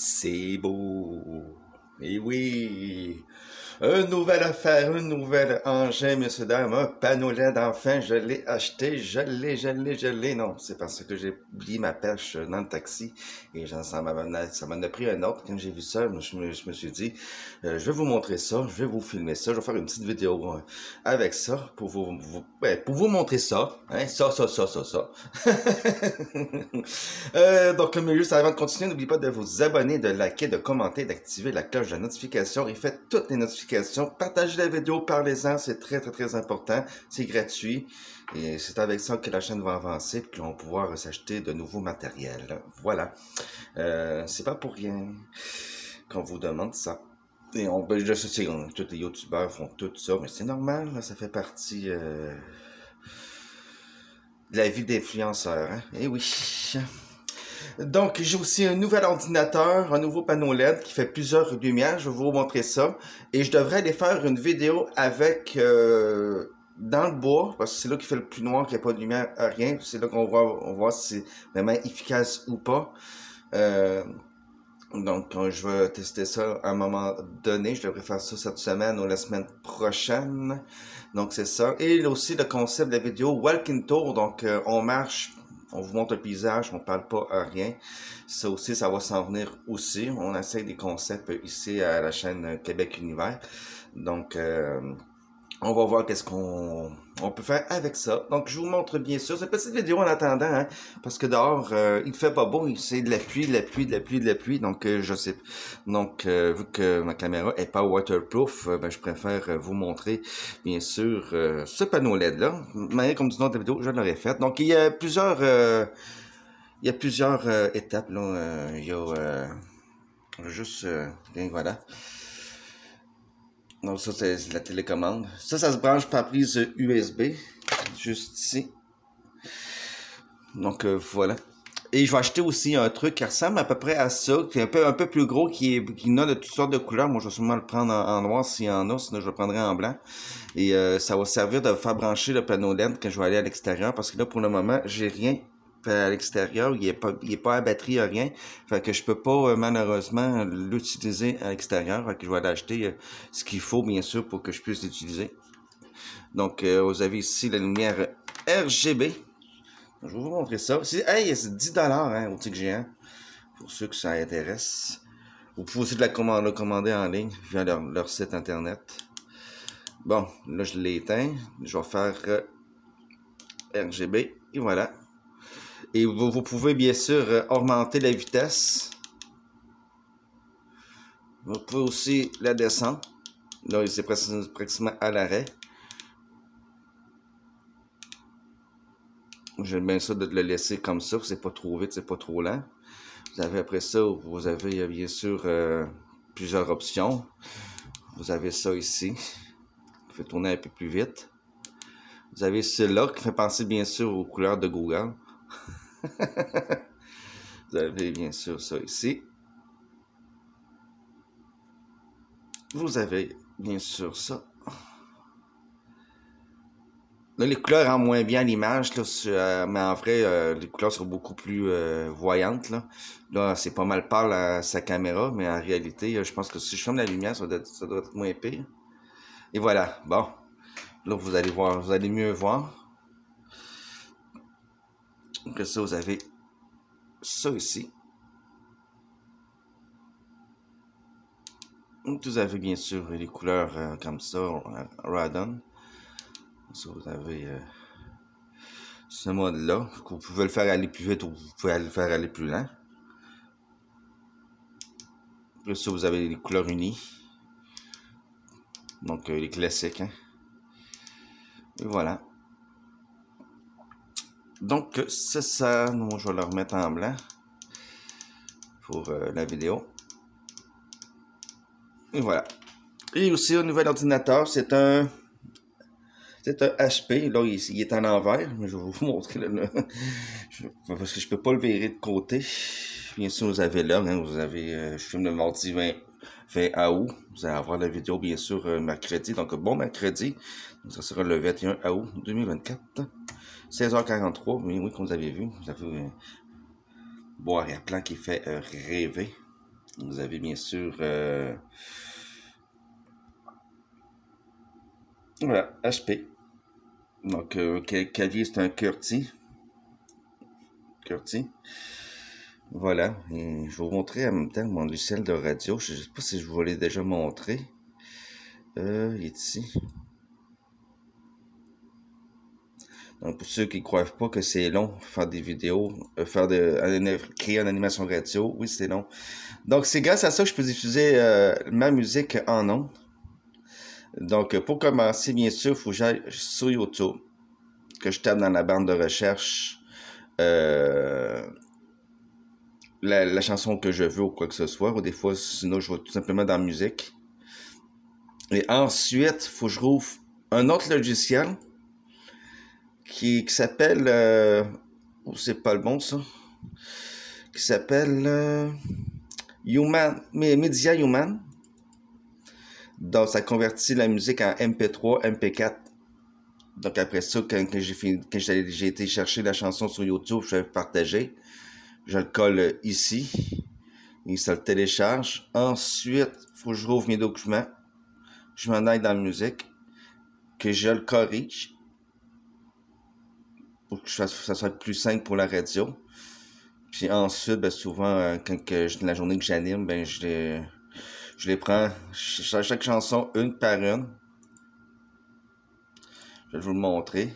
C'est beau. Et oui, une nouvelle affaire, un nouvel engin, messieurs, dames, un panneau LED, enfin, je l'ai acheté, je l'ai. Non, c'est parce que j'ai oublié ma pêche dans le taxi et ça m'en a pris un autre. Quand j'ai vu ça, je me suis dit, je vais vous montrer ça, je vais vous filmer ça, je vais faire une petite vidéo avec ça pour vous montrer ça, hein, ça. Donc, mais juste avant de continuer, n'oubliez pas de vous abonner, de liker, de commenter, d'activer la cloche de notification et faites toutes les notifications. Partagez la vidéo, parlez-en, c'est très important. C'est gratuit et c'est avec ça que la chaîne va avancer et qu'on va pouvoir s'acheter de nouveaux matériels. Voilà. C'est pas pour rien qu'on vous demande ça. Et je sais, tous les youtubeurs font tout ça, mais c'est normal, là, ça fait partie de la vie d'influenceur. Hein? Eh oui. Donc, j'ai aussi un nouvel ordinateur, un nouveau panneau LED qui fait plusieurs lumières. Je vais vous montrer ça. Et je devrais aller faire une vidéo avec dans le bois, parce que c'est là qu'il fait le plus noir, qu'il n'y a pas de lumière, rien. C'est là qu'on va voir si c'est vraiment efficace ou pas. Donc, je vais tester ça à un moment donné. Je devrais faire ça cette semaine ou la semaine prochaine. Donc, c'est ça. Et aussi le concept de la vidéo Walking Tour. Donc, on marche, on vous montre le paysage, on parle pas à rien. Ça aussi, ça va s'en venir aussi. On essaie des concepts ici à la chaîne Québec Univers. Donc, on va voir qu'est-ce qu'on peut faire avec ça. Donc, je vous montre bien sûr cette petite vidéo en attendant, hein, parce que dehors, il fait pas beau, c'est de la pluie. Donc, je sais. Donc, vu que ma caméra est pas waterproof, ben, je préfère vous montrer, bien sûr, ce panneau LED-là. Mais comme dit dans la vidéo, je l'aurais fait. Donc, il y a plusieurs, étapes, là. Il y a juste, voilà. Donc ça, c'est la télécommande. Ça se branche par prise USB, juste ici. Donc voilà. Et je vais acheter aussi un truc qui ressemble à peu près à ça, qui est un peu plus gros, qui a de toutes sortes de couleurs. Moi, je vais sûrement le prendre en noir s'il y en a, sinon je le prendrai en blanc. Et ça va servir de faire brancher le panneau LED quand je vais aller à l'extérieur, parce que là, pour le moment, j'ai rien à l'extérieur, il est pas à batterie, rien. Fait que je peux pas malheureusement l'utiliser à l'extérieur. Fait que je vais aller acheter ce qu'il faut bien sûr pour que je puisse l'utiliser. Donc vous avez ici la lumière RGB. Je vais vous montrer ça. Hey, c'est 10$ hein, au Tic Géant. Pour ceux que ça intéresse. Vous pouvez aussi le commander en ligne via leur site internet. Bon, là je l'ai éteint. Je vais faire RGB et voilà. Et vous pouvez bien sûr augmenter la vitesse. Vous pouvez aussi la descendre. Là, c'est pratiquement à l'arrêt. J'aime bien ça de le laisser comme ça. C'est pas trop vite, c'est pas trop lent. Vous avez après ça, vous avez bien sûr plusieurs options. Vous avez ça ici, qui fait tourner un peu plus vite. Vous avez celui-là qui fait penser bien sûr aux couleurs de Google. Vous avez bien sûr ça ici. Vous avez bien sûr ça. Là, les couleurs rendent moins bien l'image, mais en vrai, les couleurs sont beaucoup plus voyantes. Là c'est pas mal pâle sa caméra, mais en réalité, je pense que si je ferme la lumière, ça doit être moins pire. Et voilà, bon. Là, vous allez voir, vous allez mieux voir. Après ça, vous avez ça ici. Vous avez bien sûr les couleurs comme ça, Radon. Ça, vous avez ce mode-là. Vous pouvez le faire aller plus vite ou vous pouvez le faire aller plus lent. Après ça, vous avez les couleurs unies. Donc, les classiques. Hein? Et voilà. Donc, c'est ça. Moi, je vais le remettre en blanc pour la vidéo. Et voilà. Et aussi, un nouvel ordinateur, c'est un HP. Là, il est en envers, mais je vais vous montrer. Parce que je peux pas le virer de côté. Bien sûr, vous avez là, hein, vous avez, je filme le mardi 20 août. Vous allez avoir la vidéo, bien sûr, mercredi. Donc, bon mercredi. Donc, ça sera le 21 août 2024. 16h43. Oui, oui, comme vous avez vu. Vous avez beau arrière-plan qui fait rêver. Vous avez bien sûr... voilà, HP. Donc, clavier, c'est un QWERTY. QWERTY. Voilà, et je vais vous montrer en même temps mon logiciel de radio. Je ne sais pas si je vous l'ai déjà montré. Il est ici. Donc, pour ceux qui ne croient pas que c'est long, faire des vidéos, créer une animation radio, oui, c'est long. Donc, c'est grâce à ça que je peux diffuser ma musique en ondes. Donc, pour commencer, bien sûr, il faut que j'aille sur YouTube, que je tape dans la barre de recherche la chanson que je veux ou quoi que ce soit, ou des fois, sinon, je vais tout simplement dans musique. Et ensuite, il faut que je rouvre un autre logiciel qui s'appelle... oh, c'est pas le bon, ça. Qui s'appelle Media Human. Donc, ça convertit la musique en MP3, MP4. Donc, après ça, quand j'ai été chercher la chanson sur YouTube, je vais partager. Je le colle ici. Et ça le télécharge. Ensuite, il faut que je rouvre mes documents. Je m'en aille dans la musique. Que je le corrige. Pour que ça soit plus simple pour la radio. Puis ensuite, ben, souvent, quand la journée que j'anime, ben, je les prends, chaque chanson, une par une. Je vais vous le montrer.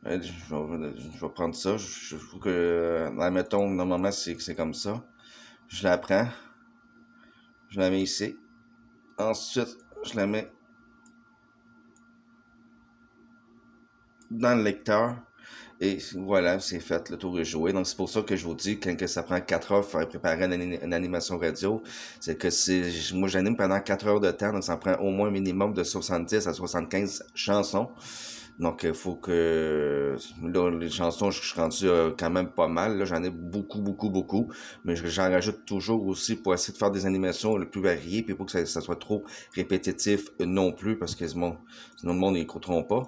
Je vais prendre ça. Je trouve que, admettons, normalement, c'est comme ça. Je la prends. Je la mets ici. Ensuite, je la mets dans le lecteur. Et voilà, c'est fait, le tour est joué. Donc, c'est pour ça que je vous dis, quand ça prend 4 heures pour faire préparer une animation radio, c'est que moi, j'anime pendant 4 heures de temps, donc ça prend au moins un minimum de 70 à 75 chansons. Donc, il faut que... Là, les chansons, je suis rendu quand même pas mal. Là, j'en ai beaucoup, beaucoup, beaucoup. Mais j'en rajoute toujours aussi pour essayer de faire des animations les plus variées, puis pour que ça soit trop répétitif non plus, parce que sinon le monde n'écouteront pas.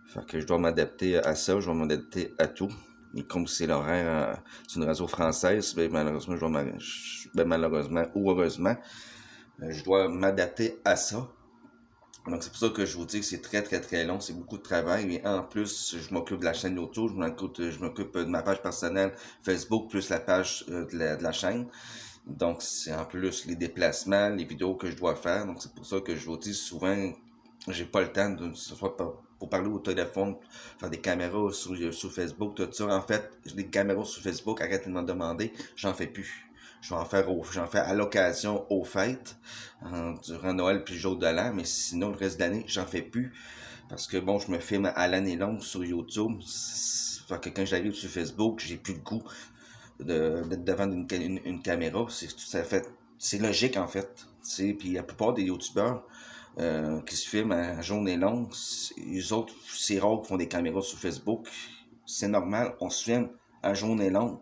Fait que je dois m'adapter à ça, je dois m'adapter à tout. Et comme c'est l'horaire, c'est une radio française, ben malheureusement, malheureusement ou heureusement, je dois m'adapter à ça. Donc c'est pour ça que je vous dis que c'est très très très long, c'est beaucoup de travail. Mais en plus, je m'occupe de la chaîne YouTube, je m'occupe de ma page personnelle Facebook, plus la page de la chaîne. Donc c'est en plus les déplacements, les vidéos que je dois faire. Donc c'est pour ça que je vous dis souvent, j'ai pas le temps de ce soit pour parler au téléphone, faire des caméras sur Facebook, tout ça. En fait, les caméras sur Facebook, arrêtez de m'en demander, j'en fais plus. J'en fais à l'occasion aux fêtes, durant Noël puis le jour de l'an, mais sinon le reste de l'année, j'en fais plus. Parce que bon, je me filme à l'année longue sur YouTube. Fait que quand j'arrive sur Facebook, j'ai plus le goût d'être devant une caméra. C'est logique en fait. Puis la plupart des youtubeurs qui se filment à journée longue, les autres, c'est rare qu'ils font des caméras sur Facebook. C'est normal, on se filme à journée longue.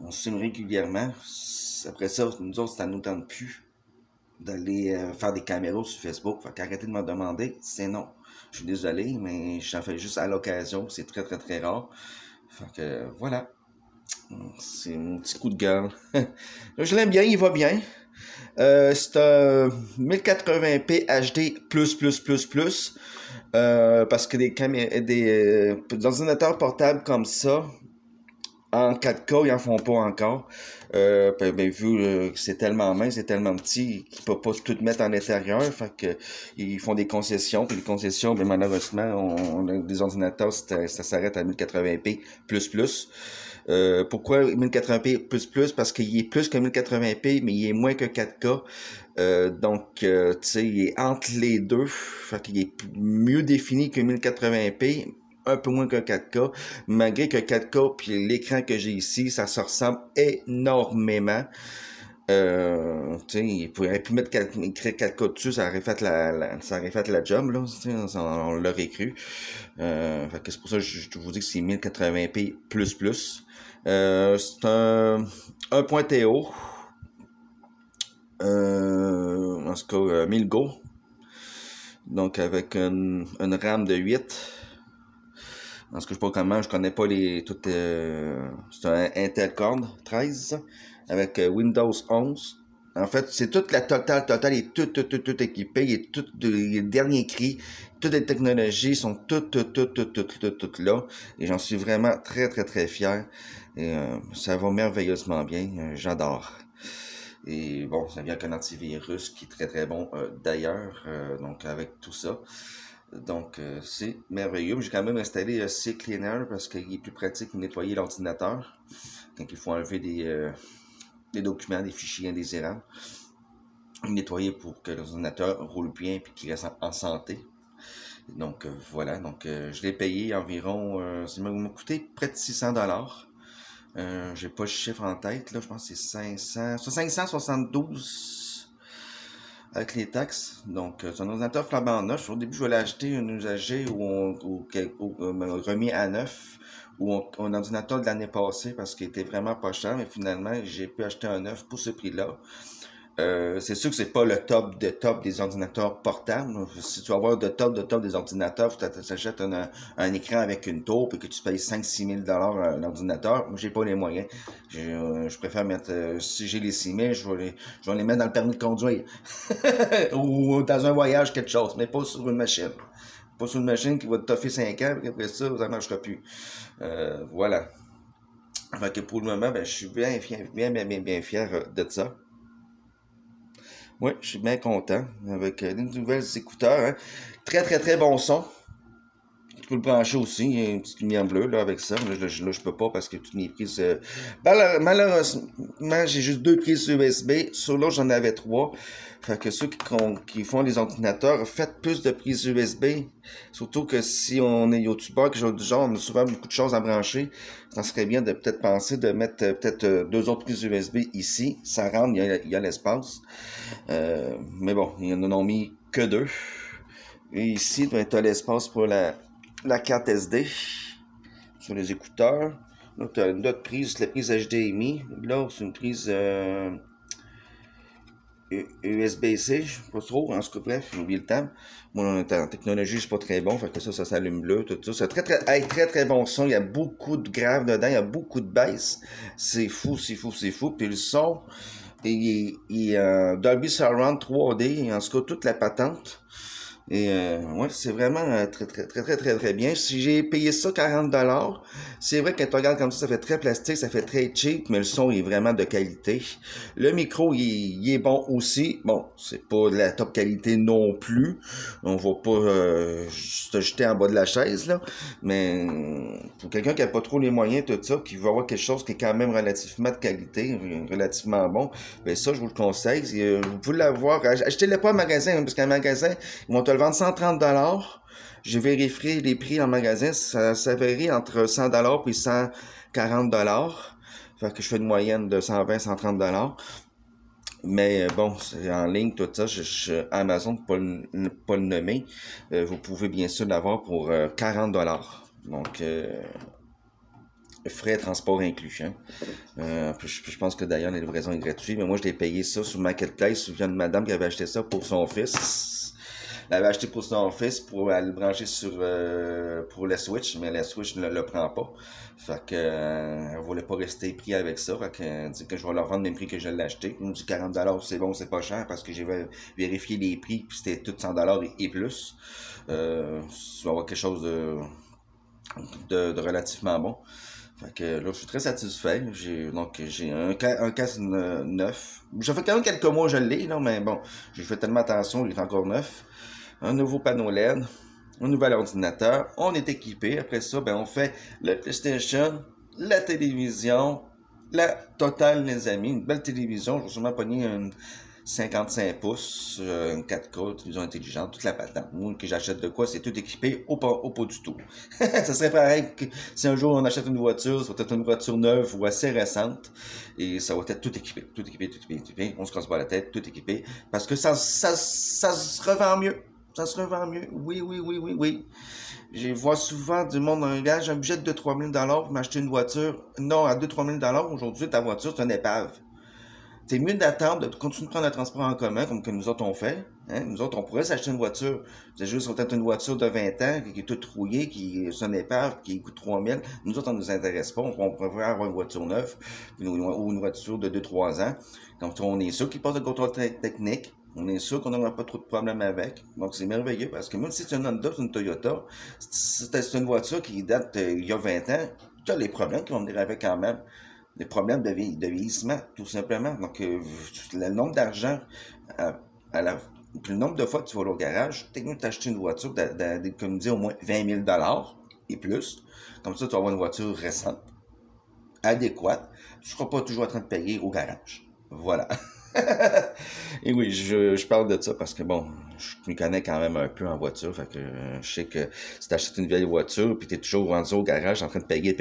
On se filme régulièrement. Après ça, nous autres, ça nous tente plus d'aller faire des caméras sur Facebook. Fait qu'arrêtez de me demander, c'est non. Je suis désolé, mais j'en fais juste à l'occasion. C'est très très très rare. Fait que voilà. C'est mon petit coup de gueule. Je l'aime bien, il va bien. C'est un 1080p HD++++. Parce que des ordinateurs portables comme ça, en 4K, ils en font pas encore. Vu que c'est tellement mince, c'est tellement petit qu'ils peuvent pas tout mettre en intérieur. Fait que ils font des concessions. Puis les concessions, malheureusement, on a des ordinateurs, ça s'arrête à 1080p++. Pourquoi 1080p++? Parce qu'il est plus que 1080p, mais il est moins que 4K. Donc, tu sais, il est entre les deux. Fait qu'il est mieux défini que 1080p. Un peu moins que 4K, malgré que 4K puis l'écran que j'ai ici, ça se ressemble énormément. Il pourrait plus mettre 4K dessus, ça aurait fait la job, là, on l'aurait cru. Fait que c'est pour ça que je vous dis que c'est 1080p++. C'est un 1.TO. En tout cas, 1000 Go. Donc avec une RAM de 8. Parce que je sais pas comment, je connais pas toutes, c'est un Intel Core 13. avec Windows 11. En fait, c'est toute la totale est tout équipé, il est tout, les derniers cris, toutes les technologies sont toutes là, et j'en suis vraiment très fier, et ça va merveilleusement bien, j'adore. Et bon, ça vient avec un antivirus qui est très bon d'ailleurs, donc avec tout ça. Donc, c'est merveilleux. J'ai quand même installé CCleaner parce qu'il est plus pratique de nettoyer l'ordinateur quand il faut enlever des documents, des fichiers indésirables. Nettoyer pour que l'ordinateur roule bien et qu'il reste en santé. Donc, voilà. Donc, je l'ai payé environ... ça m'a coûté près de 600$. J'ai pas le chiffre en tête, là. Je pense que c'est 572 avec les taxes. Donc, c'est un ordinateur flambant neuf. Au début, je voulais acheter un usager ou remis à neuf ou un ordinateur de l'année passée parce qu'il était vraiment pas cher, mais finalement, j'ai pu acheter un neuf pour ce prix-là. C'est sûr que c'est pas le top des ordinateurs portables. Si tu vas avoir le top des ordinateurs, tu t'achètes un écran avec une taupe et que tu payes 5-6 000 $ l'ordinateur. Moi, j'ai pas les moyens. Je préfère mettre, si j'ai les 6 000, je vais les mettre dans le permis de conduire. Ou dans un voyage, quelque chose, mais pas sur une machine. Pas sur une machine qui va te toffer 5 ans, et après ça, ça ne marchera plus. Voilà. Fait que pour le moment, ben, je suis bien fier de ça. Oui, je suis bien content avec des nouvelles écouteurs. Hein. Très bon son. Tu peux le brancher aussi. Il y a une petite lumière bleue là, avec ça. Là, je peux pas parce que toutes mes prises. Malheureusement, j'ai juste 2 prises USB. Sur l'autre, j'en avais 3. Fait que ceux qui font les ordinateurs, faites plus de prises USB. Surtout que si on est youtubeur, quelque chose du genre, on a souvent beaucoup de choses à brancher. Ça serait bien de peut-être penser de mettre peut-être 2 autres prises USB ici. Ça rentre, il y a l'espace. Mais bon, ils n'en ont mis que 2. Et ici, tu as l'espace pour la carte SD sur les écouteurs. Là, tu as une autre prise, la prise HDMI. Là, c'est une prise USB-C, je sais pas trop. En tout cas, bref, j'ai oublié le terme. Moi, en technologie, c'est pas très bon. Fait que ça s'allume bleu, tout ça. C'est très bon son. Il y a beaucoup de graves dedans. Il y a beaucoup de basses. C'est fou. Puis le son, il est Dolby Surround 3D. En tout cas, toute la patente. Et ouais, c'est vraiment très bien. Si j'ai payé ça 40$, c'est vrai que quand tu regardes comme ça fait très plastique, ça fait très cheap, mais le son est vraiment de qualité. Le micro, il est bon aussi. Bon, c'est pas de la top qualité non plus. On va pas se jeter en bas de la chaise, là. Mais pour quelqu'un qui a pas trop les moyens, tout ça, qui veut avoir quelque chose qui est quand même relativement de qualité, relativement bon, ben ça, je vous le conseille. Vous pouvez l'avoir. Achetez-le pas en magasin, hein, parce qu'en magasin, ils vont te le vendre 130$. J'ai vérifié les prix en magasin, ça varie entre 100$ et 140$. Fait que je fais une moyenne de 120-130$. Mais bon, c'est en ligne, tout ça, Amazon, pour pas le nommer, vous pouvez bien sûr l'avoir pour 40$. Donc, frais de transport inclus. Hein. Je pense que d'ailleurs la livraison est gratuite, mais moi je l'ai payé ça sur Marketplace. Je me souviens de madame qui avait acheté ça pour son fils. Elle avait acheté pour son fils pour aller le brancher pour la Switch, mais la Switch ne le prend pas. Fait que elle voulait pas rester pris avec ça. Fait qu'elle dit que je vais leur vendre le même prix que je l'ai acheté. Elle me dit 40$, c'est bon, c'est pas cher parce que j'ai vérifié les prix puis c'était tout 100$ et plus. Ça va avoir quelque chose de relativement bon. Fait que là, je suis très satisfait. J'ai un casque neuf. J'ai fait quand même quelques mois, je l'ai, là, mais bon, j'ai fait tellement attention, il est encore neuf. Un nouveau panneau LED, un nouvel ordinateur. On est équipé. Après ça, ben, on fait le PlayStation, la télévision, la totale, les amis. Une belle télévision. Je vais sûrement pogner une 55 pouces, une 4K, télévision intelligente, toute la patente. Moi, que j'achète de quoi, c'est tout équipé au pas du tout. Ça serait pareil que si un jour on achète une voiture, ça va être une voiture neuve ou assez récente, et ça va être tout équipé. On se casse pas la tête, tout équipé, parce que ça se revend mieux. Ça se revend mieux. Oui. Je vois souvent du monde engage un budget de 3 000$ pour m'acheter une voiture. Non, à 2-3 000$ aujourd'hui, ta voiture, c'est une épave. c'est mieux d'attendre, de continuer de prendre le transport en commun, comme que nous autres on fait. Hein? Nous autres, on pourrait s'acheter une voiture. C'est juste peut-être une voiture de 20 ans, qui est toute rouillée, qui est son épave, qui coûte 3000. Nous autres, on nous intéresse pas. On préfère avoir une voiture neuve, ou une voiture de 2-3 ans. Comme ça, on est sûr qu'il passe le contrôle technique. On est sûr qu'on n'aura pas trop de problèmes avec. Donc, c'est merveilleux parce que même si c'est une Honda ou une Toyota, c'est une voiture qui date il y a 20 ans, tu as les problèmes qui vont venir avec quand même. Des problèmes de vieillissement, tout simplement. Donc, le nombre d'argent, puis le nombre de fois que tu vas aller au garage, t'es mieux t'acheter une voiture d'économiser au moins 20 000 et plus. Comme ça, tu vas avoir une voiture récente, adéquate. Tu ne seras pas toujours en train de payer au garage. Voilà. Et oui, je parle de ça parce que bon, je m'y connais quand même un peu en voiture, fait que je sais que si t'achètes une vieille voiture puis t'es toujours rendu au garage en train de payer,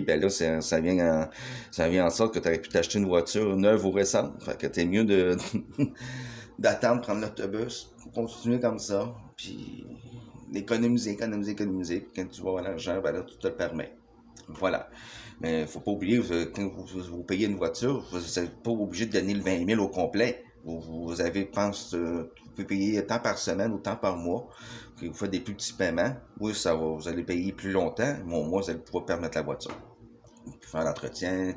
ben là ça vient en sorte que t'aurais pu t'acheter une voiture neuve ou récente, fait que t'es mieux de d'attendre, prendre l'autobus, continuer comme ça, puis économiser, puis quand tu vas avoir l'argent, ben là tu te le permets. Voilà. Mais faut pas oublier, quand vous payez une voiture, vous n'êtes pas obligé de donner le 20 000 au complet. Vous avez, vous pouvez payer tant par semaine ou tant par mois. Vous faites des plus petits paiements. Oui, vous allez payer plus longtemps, mais au moins, vous allez pouvoir permettre la voiture. Faire l'entretien,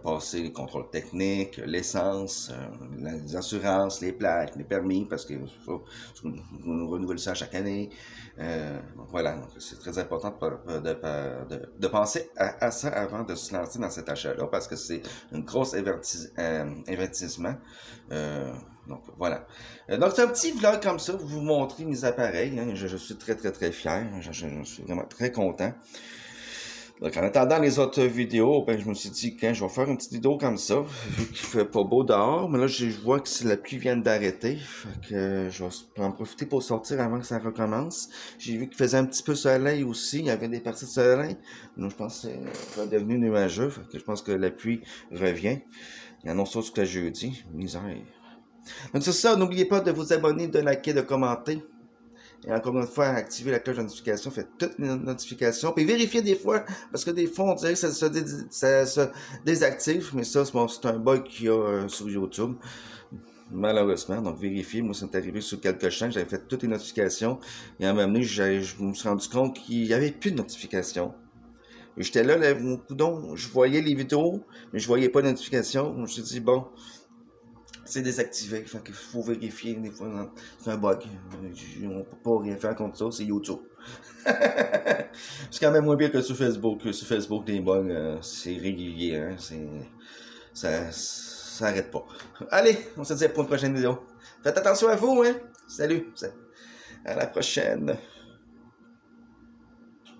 passer les contrôles techniques, l'essence, les assurances, les plaques, les permis, parce que on renouvelle ça chaque année. Donc voilà, donc c'est très important de penser à ça avant de se lancer dans cet achat-là, parce que c'est un gros investissement. Donc voilà. Donc c'est un petit vlog comme ça, pour vous montrer mes appareils. Hein. Je suis très très très fier. Je suis vraiment très content. Donc, en attendant les autres vidéos, ben, je me suis dit, quand je vais faire une petite vidéo comme ça, vu qu'il fait pas beau dehors, mais là, je vois que la pluie vient d'arrêter, fait que je vais en profiter pour sortir avant que ça recommence. J'ai vu qu'il faisait un petit peu soleil aussi, il y avait des parties de soleil, donc je pense que c'est devenu nuageux, fait que je pense que la pluie revient. Il y en a ça jusqu'à jeudi, misère. Donc c'est ça, n'oubliez pas de vous abonner, de liker, de commenter. Et encore une fois, activez la cloche de notification, faites toutes les notifications, puis vérifiez des fois, parce que des fois, on dirait que ça se désactive, mais ça, c'est un bug qu'il y a sur YouTube, malheureusement, donc vérifiez. Moi, ça m'est arrivé sur quelques chaînes, j'avais fait toutes les notifications, et à un moment donné, je me suis rendu compte qu'il n'y avait plus de notifications. J'étais là, mon coudon, je voyais les vidéos, mais je voyais pas de notifications. Je me suis dit, bon, c'est désactivé, fait qu'il faut vérifier des fois, c'est un bug. On peut pas rien faire contre ça, c'est YouTube. C'est quand même moins bien que sur Facebook. Sur Facebook, des bugs, c'est régulier, hein, ça arrête pas. Allez, on se dit pour une prochaine vidéo. Faites attention à vous, hein. Salut, à la prochaine.